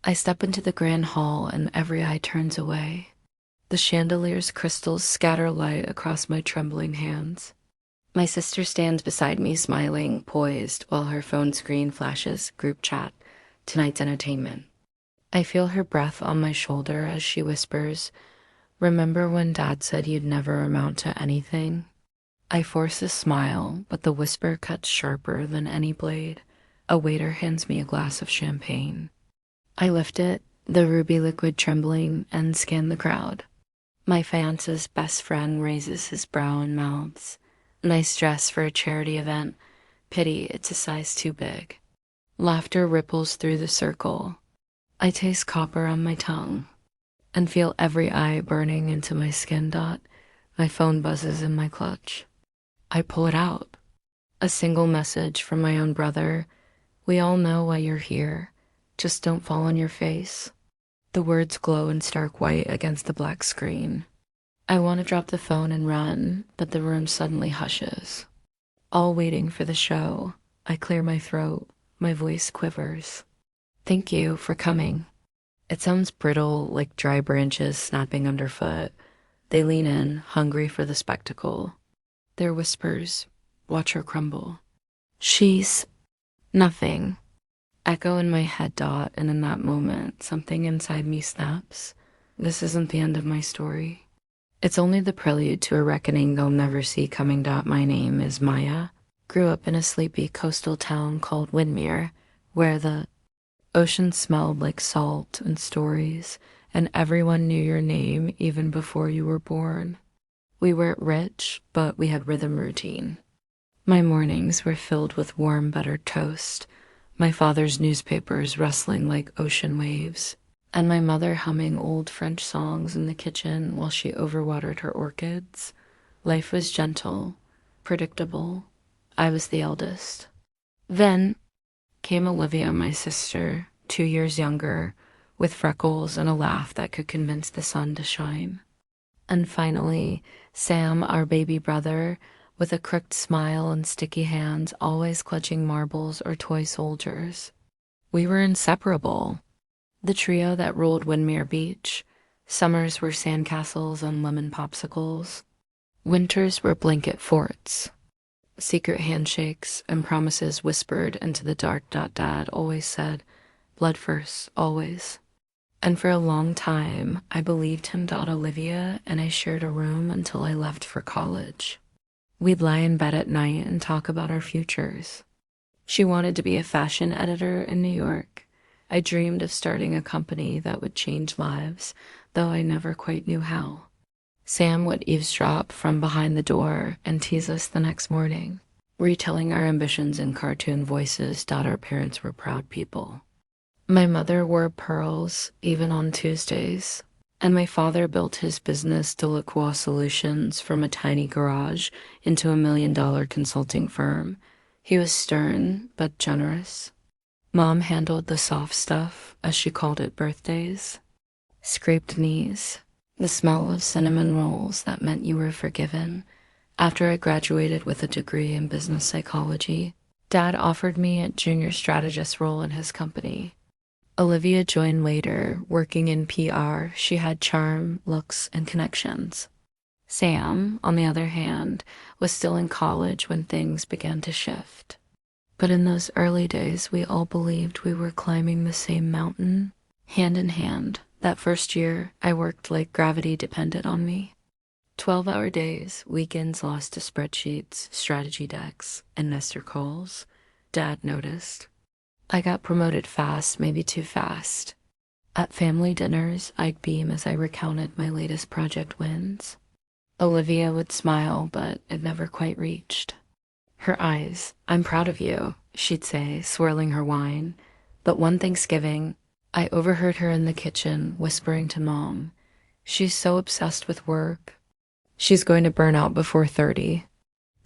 I step into the grand hall and every eye turns away. The chandelier's crystals scatter light across my trembling hands. My sister stands beside me, smiling, poised, while her phone screen flashes group chat, tonight's entertainment. I feel her breath on my shoulder as she whispers, "Remember when Dad said you'd never amount to anything?" I force a smile, but the whisper cuts sharper than any blade. A waiter hands me a glass of champagne. I lift it, the ruby liquid trembling, and scan the crowd. My fiance's best friend raises his brow and mouths. Nice dress for a charity event. Pity it's a size too big. Laughter ripples through the circle. I taste copper on my tongue and feel every eye burning into my skin dot. My phone buzzes in my clutch. I pull it out. A single message from my own brother. "We all know why you're here. Just don't fall on your face." The words glow in stark white against the black screen. I want to drop the phone and run, but the room suddenly hushes. All waiting for the show. I clear my throat. My voice quivers. "Thank you for coming." It sounds brittle, like dry branches snapping underfoot. They lean in, hungry for the spectacle. Their whispers, "Watch her crumble." "She's nothing." Echo in my head dot, and in that moment, something inside me snaps. This isn't the end of my story. It's only the prelude to a reckoning they'll never see coming dot. My name is Maya. Grew up in a sleepy coastal town called Windermere, where the ocean smelled like salt and stories, and everyone knew your name even before you were born. We weren't rich, but we had rhythm routine. My mornings were filled with warm buttered toast, my father's newspapers rustling like ocean waves, and my mother humming old French songs in the kitchen while she overwatered her orchids. Life was gentle, predictable. I was the eldest. Then came Olivia, my sister, 2 years younger, with freckles and a laugh that could convince the sun to shine. And finally, Sam, our baby brother, with a crooked smile and sticky hands, always clutching marbles or toy soldiers. We were inseparable. The trio that ruled Windermere Beach. Summers were sandcastles and lemon popsicles. Winters were blanket forts. Secret handshakes and promises whispered into the dark. Dad always said, "Blood first, always." And for a long time, I believed him. Olivia and I shared a room until I left for college. We'd lie in bed at night and talk about our futures. She wanted to be a fashion editor in New York. I dreamed of starting a company that would change lives, though I never quite knew how. Sam would eavesdrop from behind the door and tease us the next morning, retelling our ambitions in cartoon voices. Our parents were proud people. My mother wore pearls even on Tuesdays, and my father built his business Delacroix Solutions from a tiny garage into $1 million consulting firm. He was stern but generous. Mom handled the soft stuff, as she called it, birthdays. Scraped knees, the smell of cinnamon rolls that meant you were forgiven. After I graduated with a degree in business psychology, Dad offered me a junior strategist role in his company. Olivia joined later, working in PR. She had charm, looks, and connections. Sam, on the other hand, was still in college when things began to shift. But in those early days, we all believed we were climbing the same mountain, hand in hand. That first year, I worked like gravity depended on me. 12-hour days, weekends lost to spreadsheets, strategy decks, and Nestor calls. Dad noticed. I got promoted fast, maybe too fast. At family dinners, I'd beam as I recounted my latest project wins. Olivia would smile, but it never quite reached. Her eyes, "I'm proud of you," she'd say, swirling her wine. But one Thanksgiving, I overheard her in the kitchen whispering to Mom, "She's so obsessed with work. She's going to burn out before 30.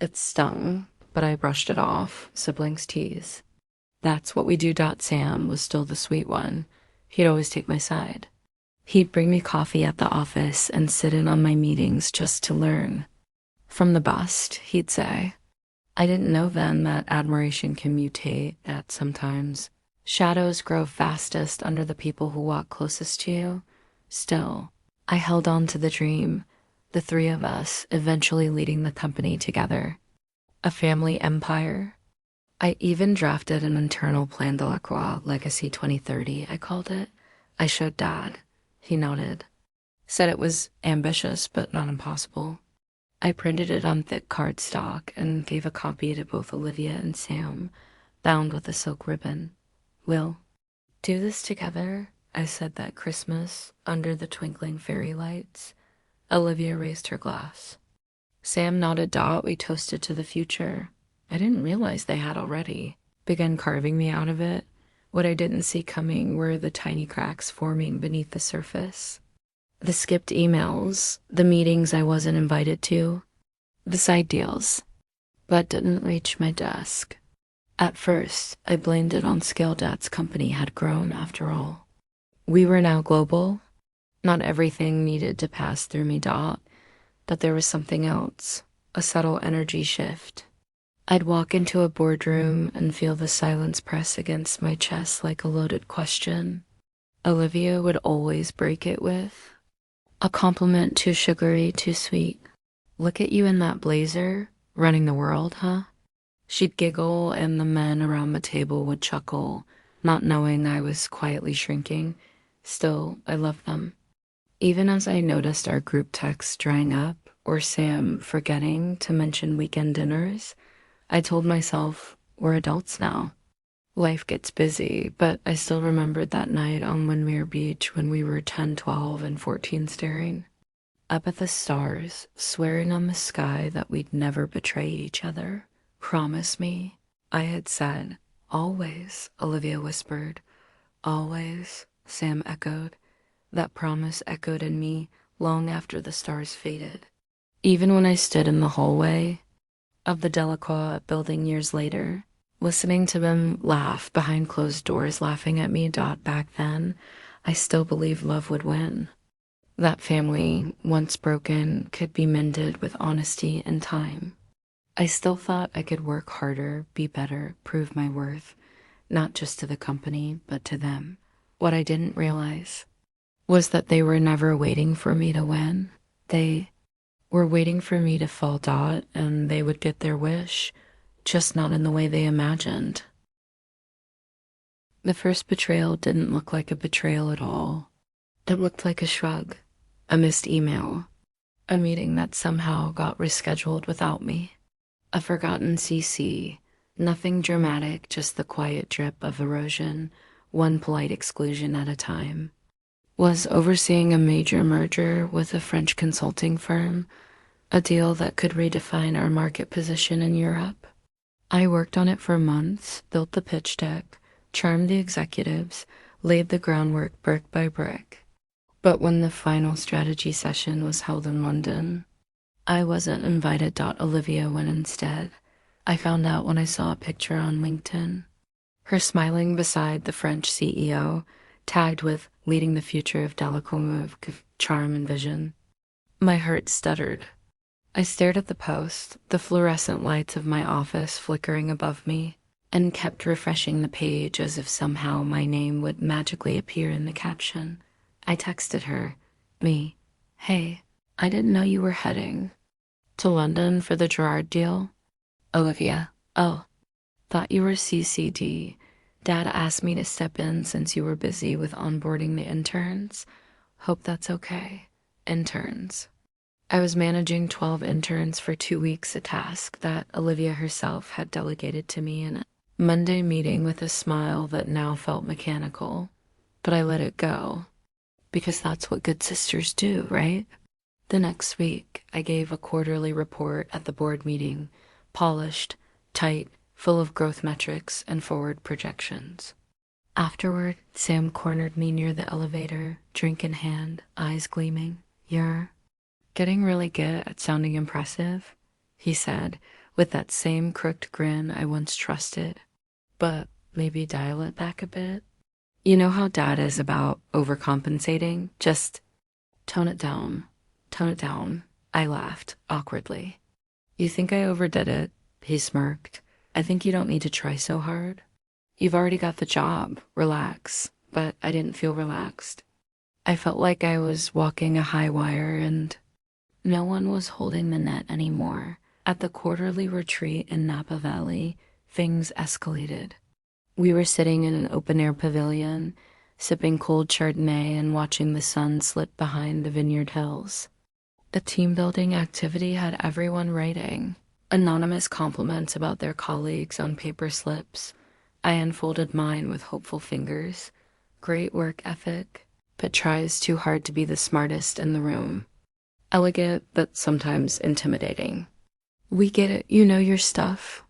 It stung, but I brushed it off. Siblings tease. "That's what we do." Sam was still the sweet one. He'd always take my side. He'd bring me coffee at the office and sit in on my meetings just to learn. "From the bust," he'd say. I didn't know then that admiration can mutate, that sometimes Shadows grow fastest under the people who walk closest to you. Still, I held on to the dream, the three of us eventually leading the company together. A family empire. I even drafted an internal plan de la croix, Legacy 2030, I called it. I showed Dad. He nodded. Said it was ambitious, but not impossible. I printed it on thick cardstock and gave a copy to both Olivia and Sam, bound with a silk ribbon. We'll do this together, I said that Christmas, under the twinkling fairy lights. Olivia raised her glass. Sam nodded. We toasted to the future. I didn't realize they had already. Began carving me out of it. What I didn't see coming were the tiny cracks forming beneath the surface. The skipped emails, the meetings I wasn't invited to, the side deals, but didn't reach my desk. At first, I blamed it on scale Dad's company had grown after all. We were now global. Not everything needed to pass through me, but there was something else, a subtle energy shift. I'd walk into a boardroom and feel the silence press against my chest like a loaded question. Olivia would always break it with, a compliment too sugary, too sweet. Look at you in that blazer, running the world, huh? She'd giggle and the men around the table would chuckle, not knowing I was quietly shrinking. Still, I loved them. Even as I noticed our group texts drying up or Sam forgetting to mention weekend dinners, I told myself, we're adults now. Life gets busy, but I still remembered that night on Windmere Beach when we were 10, 12, and 14 staring up at the stars, swearing on the sky that we'd never betray each other. Promise me, I had said. Always, Olivia whispered. Always, Sam echoed. That promise echoed in me long after the stars faded. Even when I stood in the hallway of the Delacroix building years later, listening to them laugh behind closed doors, laughing at me, back then, I still believed love would win. That family, once broken, could be mended with honesty and time. I still thought I could work harder, be better, prove my worth, not just to the company, but to them. What I didn't realize was that they were never waiting for me to win. They were waiting for me to fall, and they would get their wish, just not in the way they imagined. The first betrayal didn't look like a betrayal at all. It looked like a shrug, a missed email, a meeting that somehow got rescheduled without me, a forgotten CC, nothing dramatic, just the quiet drip of erosion, one polite exclusion at a time. Was overseeing a major merger with a French consulting firm, a deal that could redefine our market position in Europe. I worked on it for months, built the pitch deck, charmed the executives, laid the groundwork brick by brick. But when the final strategy session was held in London, I wasn't invited. Olivia went instead. I found out when I saw a picture on LinkedIn. Her smiling beside the French CEO, tagged with leading the future of Delacroix with charm and vision. My heart stuttered. I stared at the post, the fluorescent lights of my office flickering above me, and kept refreshing the page as if somehow my name would magically appear in the caption. I texted her, hey, I didn't know you were heading to London for the Gerard deal. Olivia, oh, thought you were CCD. Dad asked me to step in since you were busy with onboarding the interns. Hope that's okay. Interns. I was managing 12 interns for 2 weeks, a task that Olivia herself had delegated to me in a Monday meeting with a smile that now felt mechanical. But I let it go, because that's what good sisters do, right? The next week, I gave a quarterly report at the board meeting, polished, tight, full of growth metrics and forward projections. Afterward, Sam cornered me near the elevator, drink in hand, eyes gleaming. You're getting really good at sounding impressive, he said, with that same crooked grin I once trusted. But maybe dial it back a bit. You know how Dad is about overcompensating? Just tone it down. Tone it down. I laughed, awkwardly. You think I overdid it? He smirked. I think you don't need to try so hard. You've already got the job. Relax. But I didn't feel relaxed. I felt like I was walking a high wire and no one was holding the net anymore. At the quarterly retreat in Napa Valley, things escalated. We were sitting in an open-air pavilion, sipping cold Chardonnay and watching the sun slip behind the vineyard hills. The team-building activity had everyone writing anonymous compliments about their colleagues on paper slips. I unfolded mine with hopeful fingers. Great work ethic, but tries too hard to be the smartest in the room. Elegant, but sometimes intimidating. We get it, you know your stuff.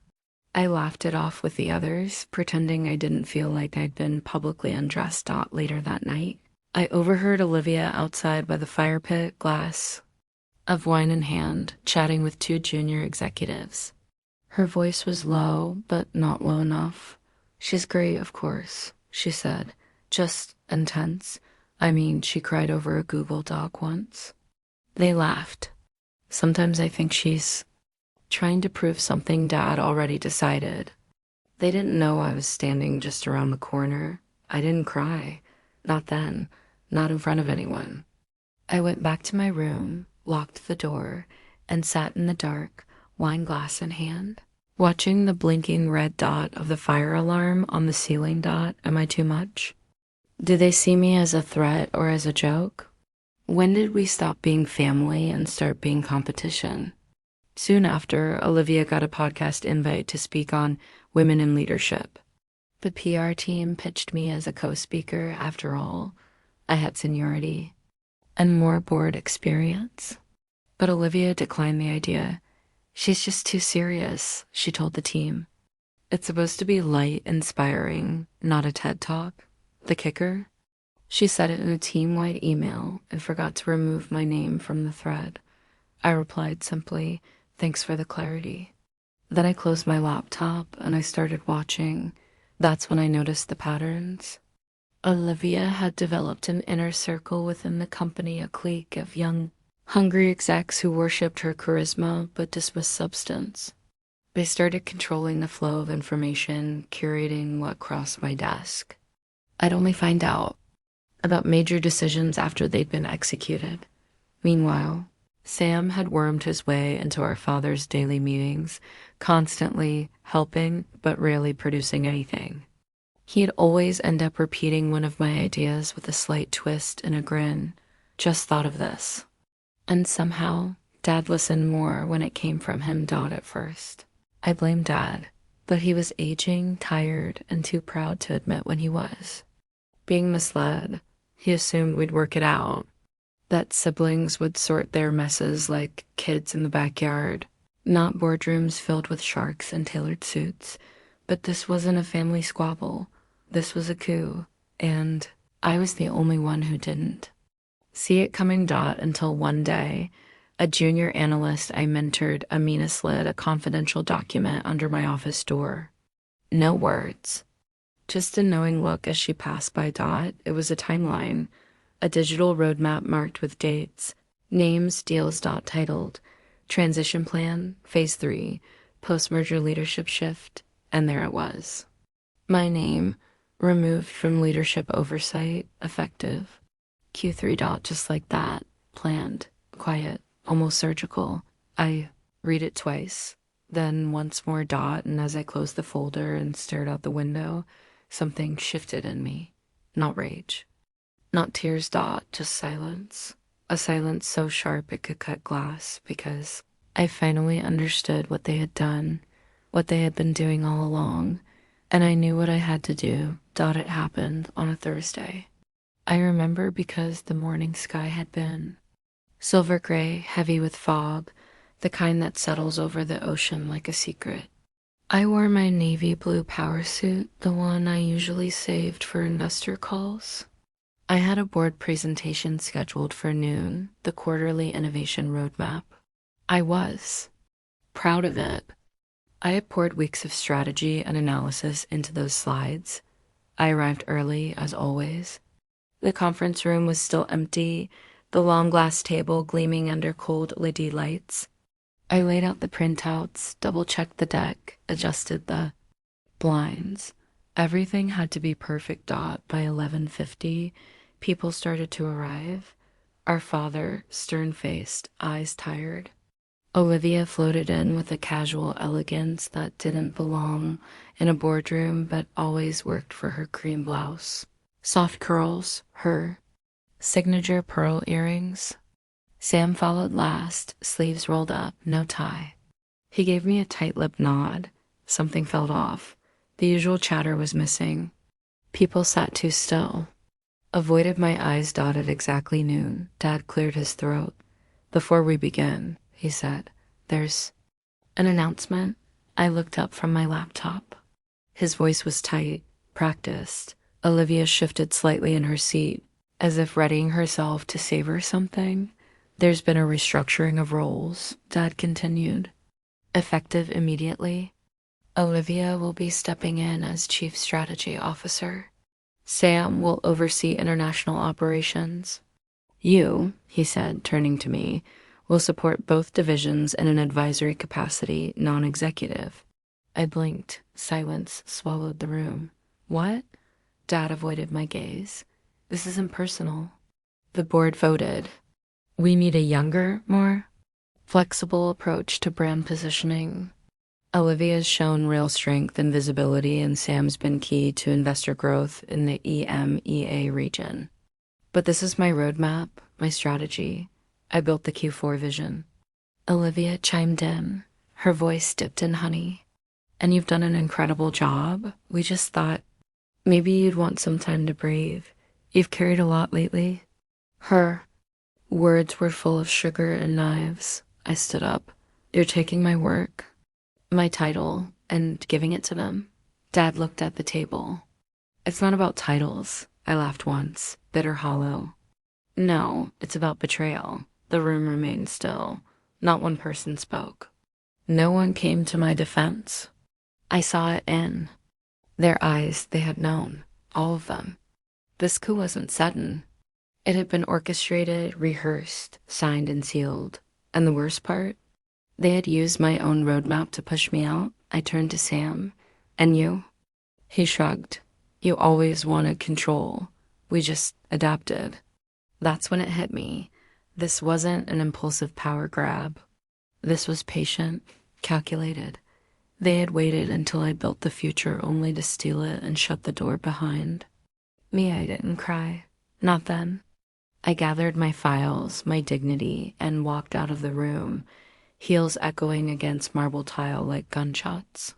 I laughed it off with the others, pretending I didn't feel like I'd been publicly undressed later that night. I overheard Olivia outside by the fire pit, glass of wine in hand, chatting with two junior executives. Her voice was low, but not low enough. She's great, of course, she said. Just intense. I mean, she cried over a Google Doc once. They laughed. Sometimes I think she's trying to prove something Dad already decided. They didn't know I was standing just around the corner. I didn't cry. Not then. Not in front of anyone. I went back to my room, locked the door, and sat in the dark, wine glass in hand. Watching the blinking red dot of the fire alarm on the ceiling dot, am I too much? Do they see me as a threat or as a joke? When did we stop being family and start being competition? Soon after, Olivia got a podcast invite to speak on women in leadership. The PR team pitched me as a co-speaker. After all, I had seniority and more board experience. But Olivia declined the idea. She's just too serious, she told the team. It's supposed to be light, inspiring, not a TED Talk. The kicker? She said it in a team-wide email and forgot to remove my name from the thread. I replied simply, thanks for the clarity. Then I closed my laptop and I started watching. That's when I noticed the patterns. Olivia had developed an inner circle within the company, a clique of young, hungry execs who worshipped her charisma but dismissed substance. They started controlling the flow of information, curating what crossed my desk. I'd only find out about major decisions after they'd been executed. Meanwhile, Sam had wormed his way into our father's daily meetings, constantly helping but rarely producing anything. He'd always end up repeating one of my ideas with a slight twist and a grin. Just thought of this. And somehow, Dad listened more when it came from him, at first. I blamed Dad, but he was aging, tired, and too proud to admit when he was. Being misled, he assumed we'd work it out, that siblings would sort their messes like kids in the backyard, not boardrooms filled with sharks and tailored suits. But this wasn't a family squabble. This was a coup, and I was the only one who didn't see it coming. Until one day, a junior analyst I mentored, Amina, slid a confidential document under my office door. No words. Just a knowing look as she passed by. It was a timeline, a digital roadmap marked with dates, names, deals. Titled, Transition Plan, Phase 3, Post-Merger Leadership Shift, and there it was. My name, removed from leadership oversight, effective. Q3. Just like that, planned, quiet, almost surgical. I read it twice, then once more. And as I closed the folder and stared out the window, something shifted in me. Not rage. Not tears. Just silence. A silence so sharp it could cut glass, because I finally understood what they had done, what they had been doing all along, and I knew what I had to do. It happened on a Thursday. I remember because the morning sky had been silver gray, heavy with fog, the kind that settles over the ocean like a secret. I wore my navy blue power suit, the one I usually saved for investor calls. I had a board presentation scheduled for noon, the quarterly innovation roadmap. I was proud of it. I had poured weeks of strategy and analysis into those slides. I arrived early, as always. The conference room was still empty, the long glass table gleaming under cold LED lights. I laid out the printouts, double-checked the deck, adjusted the blinds. Everything had to be perfect. By 11:50, people started to arrive. Our father, stern-faced, eyes tired. Olivia floated in with a casual elegance that didn't belong in a boardroom but always worked for her cream blouse. Soft curls, her signature pearl earrings. Sam followed last, sleeves rolled up, no tie. He gave me a tight-lipped nod. Something felt off. The usual chatter was missing. People sat too still. Avoided my eyes. At exactly noon, Dad cleared his throat. "Before we begin," he said, "there's an announcement." I looked up from my laptop. His voice was tight, practiced. Olivia shifted slightly in her seat, as if readying herself to savor something. "There's been a restructuring of roles," Dad continued. "Effective immediately. Olivia will be stepping in as Chief Strategy Officer. Sam will oversee international operations. You," he said, turning to me, "will support both divisions in an advisory capacity, non-executive." I blinked. Silence swallowed the room. "What?" Dad avoided my gaze. "This isn't personal." The board voted. We need a younger, more flexible approach to brand positioning. Olivia's shown real strength and visibility, and Sam's been key to investor growth in the EMEA region. But this is my roadmap, my strategy. I built the Q4 vision. Olivia chimed in, her voice dipped in honey. "And you've done an incredible job. We just thought maybe you'd want some time to breathe. You've carried a lot lately." Her words were full of sugar and knives. I stood up. "You're taking my work, my title, and giving it to them?" Dad looked at the table. "It's not about titles." I laughed once, bitter hollow. "No, it's about betrayal." The room remained still. Not one person spoke. No one came to my defense. I saw it in their eyes. They had known, all of them. This coup wasn't sudden. It had been orchestrated, rehearsed, signed, and sealed. And the worst part? They had used my own roadmap to push me out. I turned to Sam. "And you?" He shrugged. "You always wanted control. We just adapted." That's when it hit me. This wasn't an impulsive power grab. This was patient, calculated. They had waited until I built the future only to steal it and shut the door behind. Me, I didn't cry. Not then. I gathered my files, my dignity, and walked out of the room, heels echoing against marble tile like gunshots.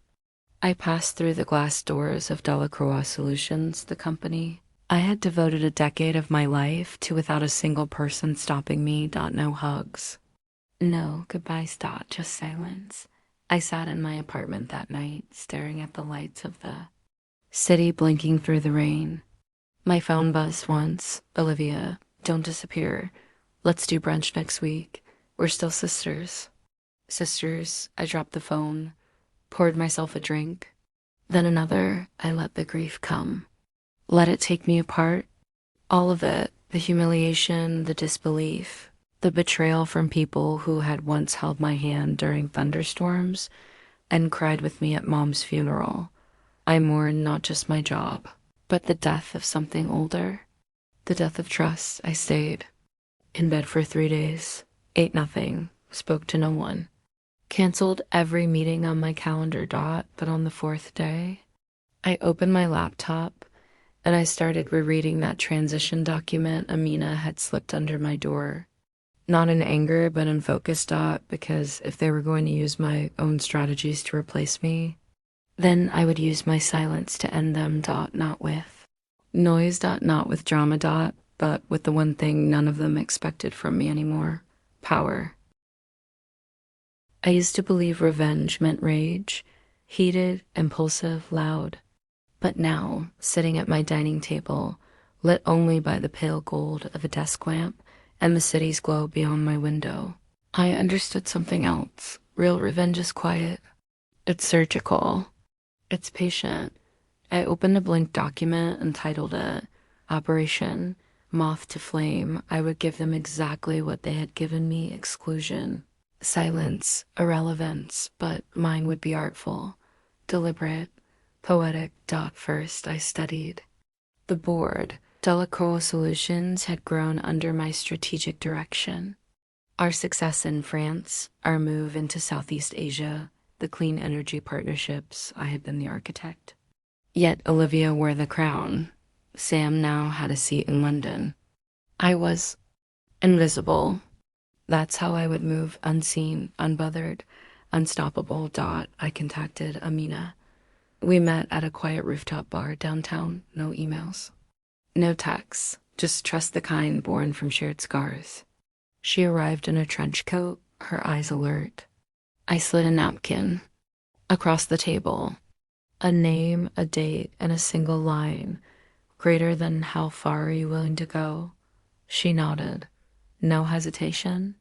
I passed through the glass doors of Delacroix Solutions, the company I had devoted a decade of my life to without a single person stopping me. No hugs. No goodbyes. Just silence. I sat in my apartment that night, staring at the lights of the city blinking through the rain. My phone buzzed once. "Olivia, don't disappear. Let's do brunch next week. We're still sisters." Sisters. I dropped the phone, poured myself a drink. Then another. I let the grief come. Let it take me apart. All of it. The humiliation, the disbelief, the betrayal from people who had once held my hand during thunderstorms and cried with me at Mom's funeral. I mourned not just my job, but the death of something older. The death of trust. I stayed in bed for 3 days, ate nothing, spoke to no one. Canceled every meeting on my calendar. But on the 4th day, I opened my laptop and I started rereading that transition document Amina had slipped under my door. Not in anger, but in focus. Because if they were going to use my own strategies to replace me, then I would use my silence to end them. Not with noise. Not with drama. But with the one thing none of them expected from me anymore: power. I used to believe revenge meant rage, heated, impulsive, loud. But now, sitting at my dining table, lit only by the pale gold of a desk lamp and the city's glow beyond my window, I understood something else. Real revenge is quiet. It's surgical. It's patient. I opened a blank document and titled it Operation Moth to Flame. I would give them exactly what they had given me: exclusion, silence, irrelevance, but mine would be artful, deliberate, Poetic. First, I studied. The board, Delacroix Solutions, had grown under my strategic direction. Our success in France, our move into Southeast Asia, the clean energy partnerships, I had been the architect. Yet Olivia wore the crown. Sam now had a seat in London. I was invisible. That's how I would move, unseen, unbothered, unstoppable. I contacted Amina. We met at a quiet rooftop bar downtown. No emails. No texts. Just trust the kind born from shared scars. She arrived in a trench coat, her eyes alert. I slid a napkin across the table. A name, a date, and a single line. Greater than how far are you willing to go? She nodded. No hesitation.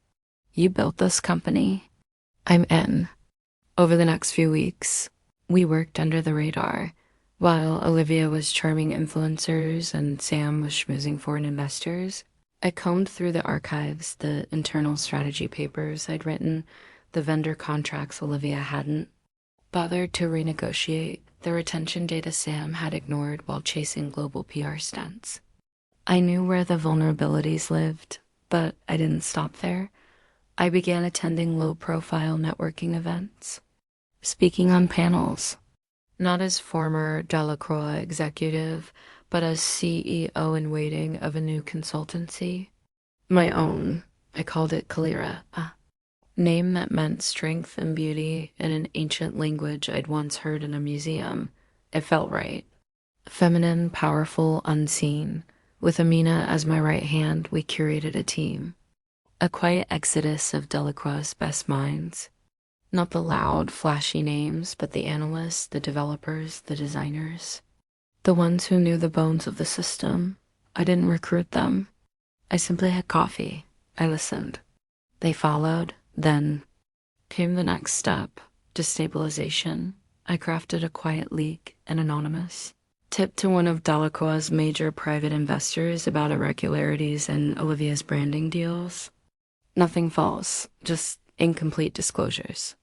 You built this company. I'm in. Over the next few weeks, we worked under the radar. While Olivia was charming influencers and Sam was schmoozing foreign investors, I combed through the archives, the internal strategy papers I'd written, the vendor contracts Olivia hadn't bothered to renegotiate, the retention data Sam had ignored while chasing global PR stunts. I knew where the vulnerabilities lived, but I didn't stop there. I began attending low-profile networking events, speaking on panels, not as former Delacroix executive, but as CEO in waiting of a new consultancy. My own. I called it Kalira, a name that meant strength and beauty in an ancient language I'd once heard in a museum. It felt right. Feminine, powerful, unseen. With Amina as my right hand, we curated a team. A quiet exodus of Delacroix's best minds. Not the loud, flashy names, but the analysts, the developers, the designers. The ones who knew the bones of the system. I didn't recruit them. I simply had coffee. I listened. They followed. Then came the next step, destabilization. I crafted a quiet leak, an anonymous tip to one of Delacroix's major private investors about irregularities in Olivia's branding deals. Nothing false, just incomplete disclosures.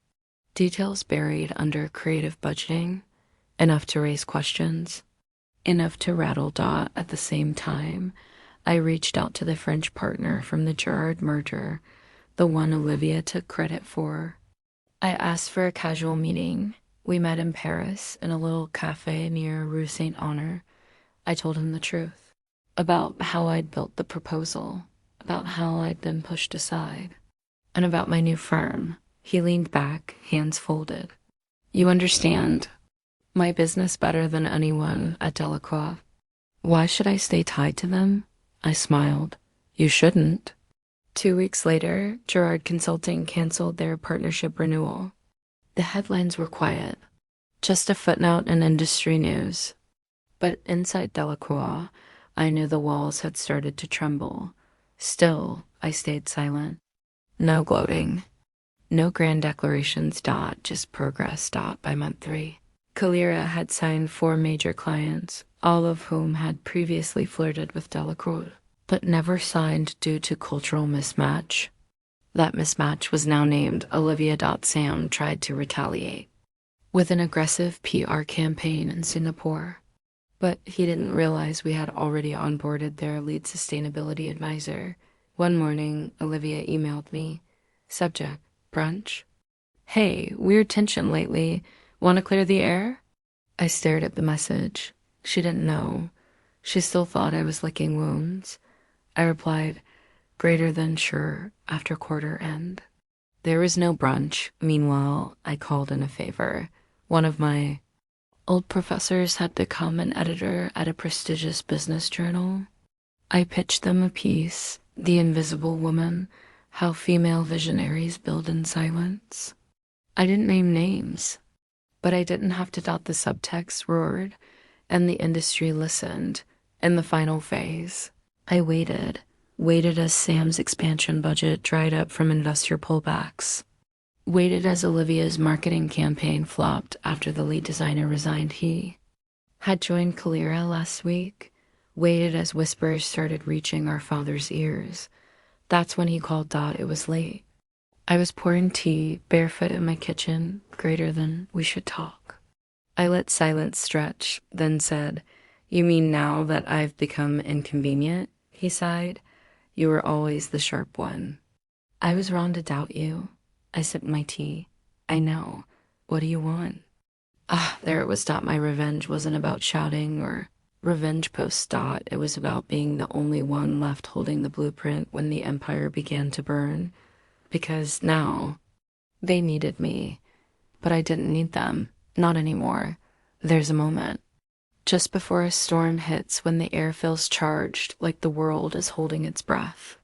Details buried under creative budgeting, enough to raise questions, enough to rattle. At the same time, I reached out to the French partner from the Gerard merger, the one Olivia took credit for. I asked for a casual meeting. We met in Paris in a little cafe near Rue Saint-Honor. I told him the truth about how I'd built the proposal, about how I'd been pushed aside, and about my new firm. He leaned back, hands folded. You understand my business better than anyone at Delacroix. Why should I stay tied to them? I smiled. You shouldn't. 2 weeks later, Gerard Consulting canceled their partnership renewal. The headlines were quiet, just a footnote in industry news. But inside Delacroix, I knew the walls had started to tremble. Still, I stayed silent. No gloating. No grand declarations. Just progress. By month 3. Kalira had signed 4 major clients, all of whom had previously flirted with Delacroix, but never signed due to cultural mismatch. That mismatch was now named Olivia. Sam tried to retaliate with an aggressive PR campaign in Singapore, but he didn't realize we had already onboarded their lead sustainability advisor. One morning, Olivia emailed me. Subject, brunch. Hey, weird tension lately. Want to clear the air? I stared at the message. She didn't know. She still thought I was licking wounds. I replied, greater than sure, after quarter end. There was no brunch. Meanwhile, I called in a favor. One of my old professors had become an editor at a prestigious business journal. I pitched them a piece, The Invisible Woman, How Female Visionaries Build in Silence. I didn't name names, but I didn't have to. The subtext roared, and the industry listened. In the final phase, I waited as Sam's expansion budget dried up from investor pullbacks, waited as Olivia's marketing campaign flopped after the lead designer resigned. He had joined Kalira last week, waited as whispers started reaching our father's ears. That's when he called. It was late. I was pouring tea, barefoot in my kitchen, greater than we should talk. I let silence stretch, then said, "You mean now that I've become inconvenient?" He sighed. "You were always the sharp one." "I was wrong to doubt you." I sipped my tea. "I know. What do you want?" There it was. My revenge wasn't about shouting or revenge post. It was about being the only one left holding the blueprint when the empire began to burn. Because now they needed me, but I didn't need them. Not anymore. There's a moment just before a storm hits when the air feels charged like the world is holding its breath.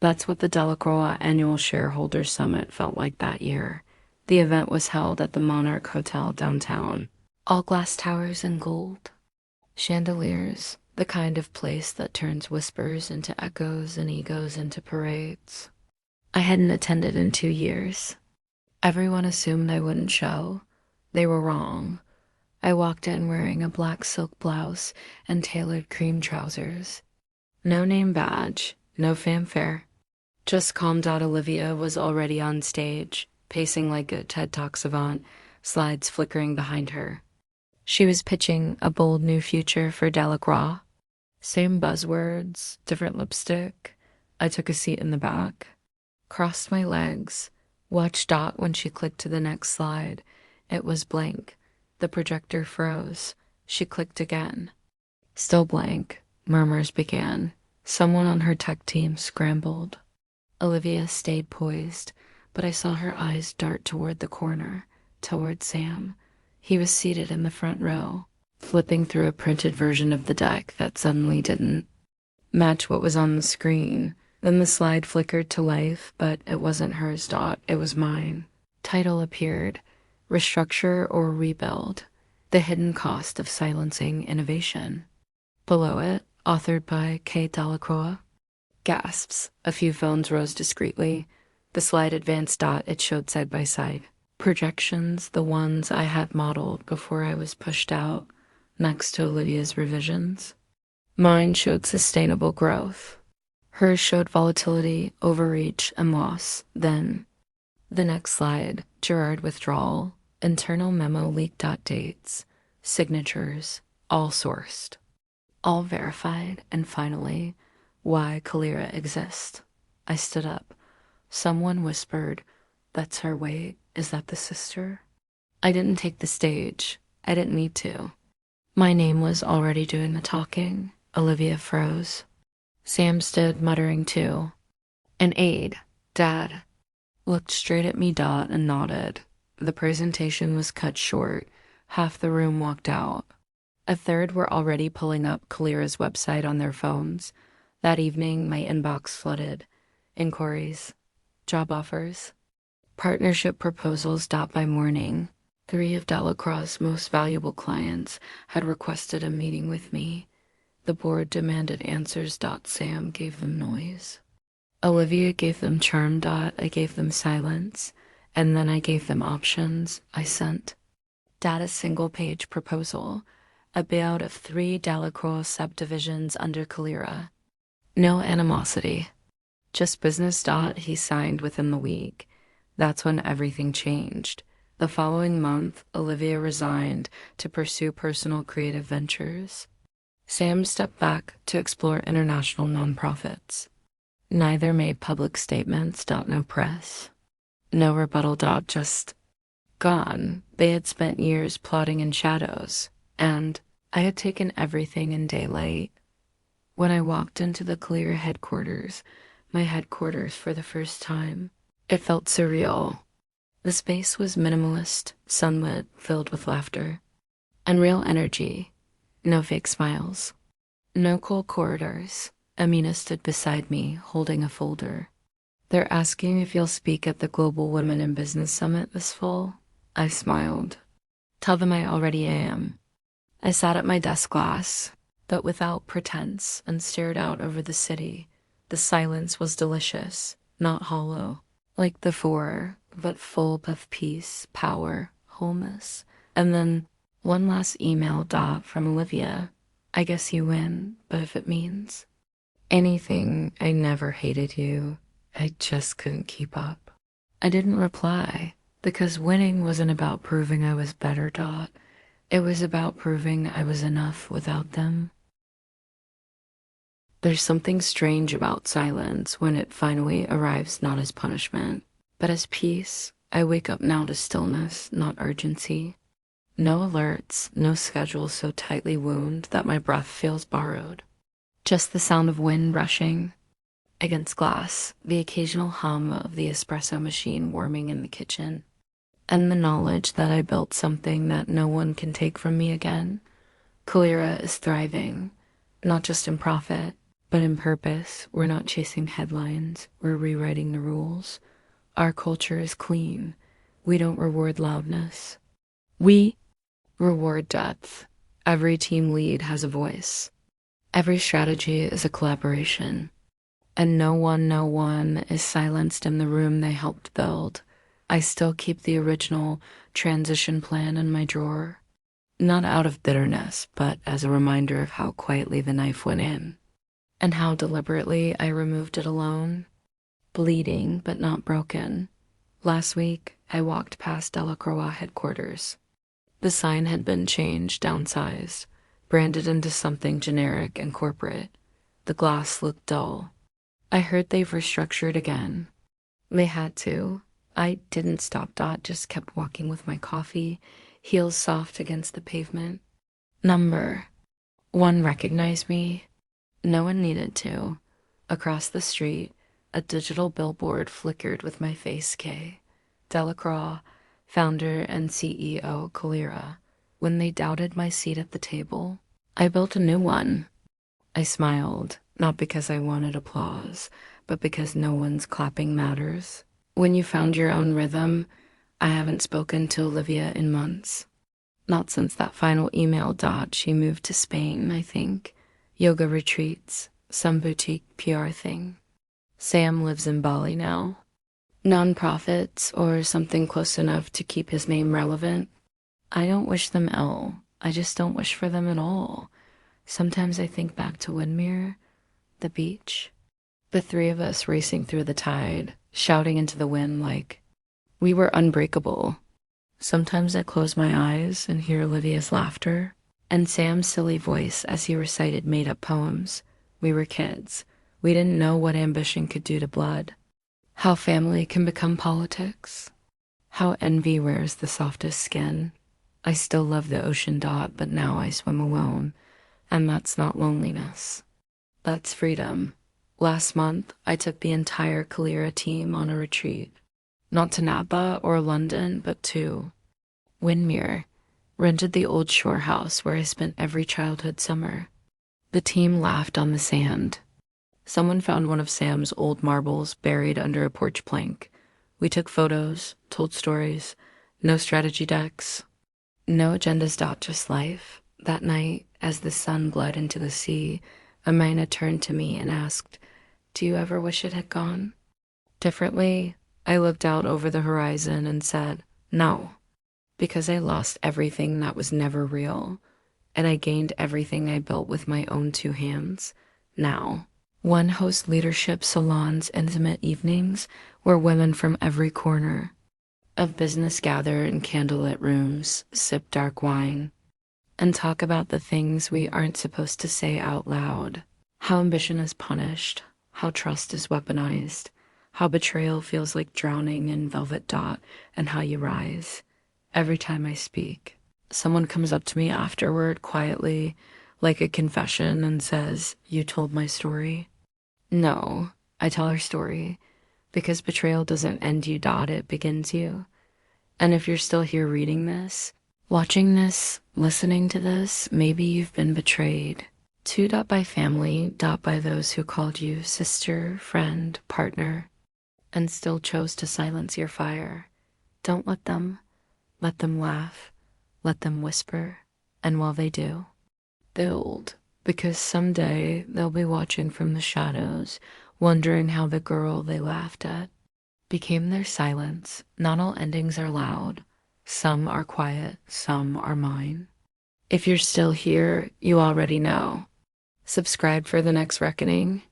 That's what the Delacroix Annual Shareholder Summit felt like that year. The event was held at the Monarch Hotel downtown. All glass towers and gold. Chandeliers, the kind of place that turns whispers into echoes and egos into parades. I hadn't attended in 2 years. Everyone assumed I wouldn't show. They were wrong. I walked in wearing a black silk blouse and tailored cream trousers. No name badge, no fanfare. Just calmed out Olivia was already on stage, pacing like a TED Talk savant, slides flickering behind her. She was pitching a bold new future for Delacroix. Same buzzwords, different lipstick. I took a seat in the back, crossed my legs, watched Dot when she clicked to the next slide. It was blank. The projector froze. She clicked again. Still blank. Murmurs began. Someone on her tech team scrambled. Olivia stayed poised, but I saw her eyes dart toward the corner, toward Sam. He was seated in the front row, flipping through a printed version of the deck that suddenly didn't match what was on the screen. Then the slide flickered to life, but it wasn't hers. It was mine. Title appeared: Restructure or Rebuild: The Hidden Cost of Silencing Innovation. Below it, authored by K. Delacroix. Gasps. A few phones rose discreetly. The slide advanced. It showed side by side. Projections, the ones I had modeled before I was pushed out, next to Olivia's revisions. Mine showed sustainable growth. Hers showed volatility, overreach, and loss. Then, the next slide, Gerard withdrawal, internal memo leaked. Dates, signatures, all sourced, all verified, and finally, why Kalira exists. I stood up. Someone whispered, "That's her weight. Is that the sister?" I didn't take the stage. I didn't need to. My name was already doing the talking. Olivia froze. Sam stood, muttering too. An aide, Dad, looked straight at me. And nodded. The presentation was cut short. Half the room walked out. A third were already pulling up Kalira's website on their phones. That evening, my inbox flooded. Inquiries, job offers, partnership proposals. By morning, 3 of Delacroix's most valuable clients had requested a meeting with me. The board demanded answers. Sam gave them noise. Olivia gave them charm. I gave them silence. And then I gave them options. I sent a single-page proposal, a buyout of 3 Delacroix subdivisions under Kalira. No animosity, just business. He signed within the week. That's when everything changed. The following month, Olivia resigned to pursue personal creative ventures. Sam stepped back to explore international nonprofits. Neither made public statements. No press. No rebuttal. Just gone. They had spent years plotting in shadows, and I had taken everything in daylight. When I walked into the Kalira headquarters, my headquarters for the first time, it felt surreal. The space was minimalist, sunlit, filled with laughter, and real energy. No fake smiles. No cold corridors. Amina stood beside me, holding a folder. "They're asking if you'll speak at the Global Women in Business Summit this fall." I smiled. "Tell them I already am." I sat at my desk glass, but without pretense, and stared out over the city. The silence was delicious, not hollow, like before, but full of peace, power, wholeness. And then one last email. From Olivia. "I guess you win, but if it means anything, I never hated you. I just couldn't keep up." I didn't reply, because winning wasn't about proving I was better. It was about proving I was enough without them. There's something strange about silence when it finally arrives not as punishment, but as peace. I wake up now to stillness, not urgency. No alerts, no schedule so tightly wound that my breath feels borrowed. Just the sound of wind rushing against glass, the occasional hum of the espresso machine warming in the kitchen, and the knowledge that I built something that no one can take from me again. Kalira is thriving, not just in profit, but in purpose. We're not chasing headlines, we're rewriting the rules. Our culture is clean. We don't reward loudness. We reward depth. Every team lead has a voice. Every strategy is a collaboration. And no one is silenced in the room they helped build. I still keep the original transition plan in my drawer. Not out of bitterness, but as a reminder of how quietly the knife went in. And how deliberately I removed it alone. Bleeding, but not broken. Last week, I walked past Delacroix headquarters. The sign had been changed, downsized, branded into something generic and corporate. The glass looked dull. I heard they've restructured again. They had to. I didn't stop Dot, just kept walking with my coffee, heels soft against the pavement. Number 1 recognized me. No one needed to. Across the street, a digital billboard flickered with my face K. Delacroix, founder and CEO Kalira. When they doubted my seat at the table, I built a new one. I smiled, not because I wanted applause, but because no one's clapping matters. When you found your own rhythm, I haven't spoken to Olivia in months. Not since that final email. She moved to Spain, I think. Yoga retreats, some boutique PR thing. Sam lives in Bali now. Nonprofits or something close enough to keep his name relevant. I don't wish them ill. I just don't wish for them at all. Sometimes I think back to Windmere, the beach, the three of us racing through the tide, shouting into the wind like we were unbreakable. Sometimes I close my eyes and hear Olivia's laughter and Sam's silly voice as he recited made-up poems. We were kids. We didn't know what ambition could do to blood, how family can become politics, how envy wears the softest skin. I still love the ocean. But now I swim alone, and that's not loneliness. That's freedom. Last month, I took the entire Kalira team on a retreat. Not to Napa or London, but to Windmere. Rented the old shore house where I spent every childhood summer. The team laughed on the sand. Someone found one of Sam's old marbles buried under a porch plank. We took photos, told stories, no strategy decks, no agendas. Just life. That night, as the sun bled into the sea, Amina turned to me and asked, "Do you ever wish it had gone?" Differently, I looked out over the horizon and said, "No," because I lost everything that was never real, and I gained everything I built with my own 2 hands. Now, one hosts leadership salons, intimate evenings, where women from every corner of business gather in candlelit rooms, sip dark wine, and talk about the things we aren't supposed to say out loud. How ambition is punished, how trust is weaponized, how betrayal feels like drowning in velvet, and how you rise. Every time I speak, someone comes up to me afterward quietly, like a confession, and says, "You told my story." No, I tell her story, because betrayal doesn't end you. It begins you. And if you're still here reading this, watching this, listening to this, maybe you've been betrayed. Too. By family. By those who called you sister, friend, partner, and still chose to silence your fire. Don't let them. Let them laugh. Let them whisper. And while they do, build. Because someday they'll be watching from the shadows, wondering how the girl they laughed at became their silence. Not all endings are loud. Some are quiet, some are mine. If you're still here, you already know. Subscribe for the next reckoning.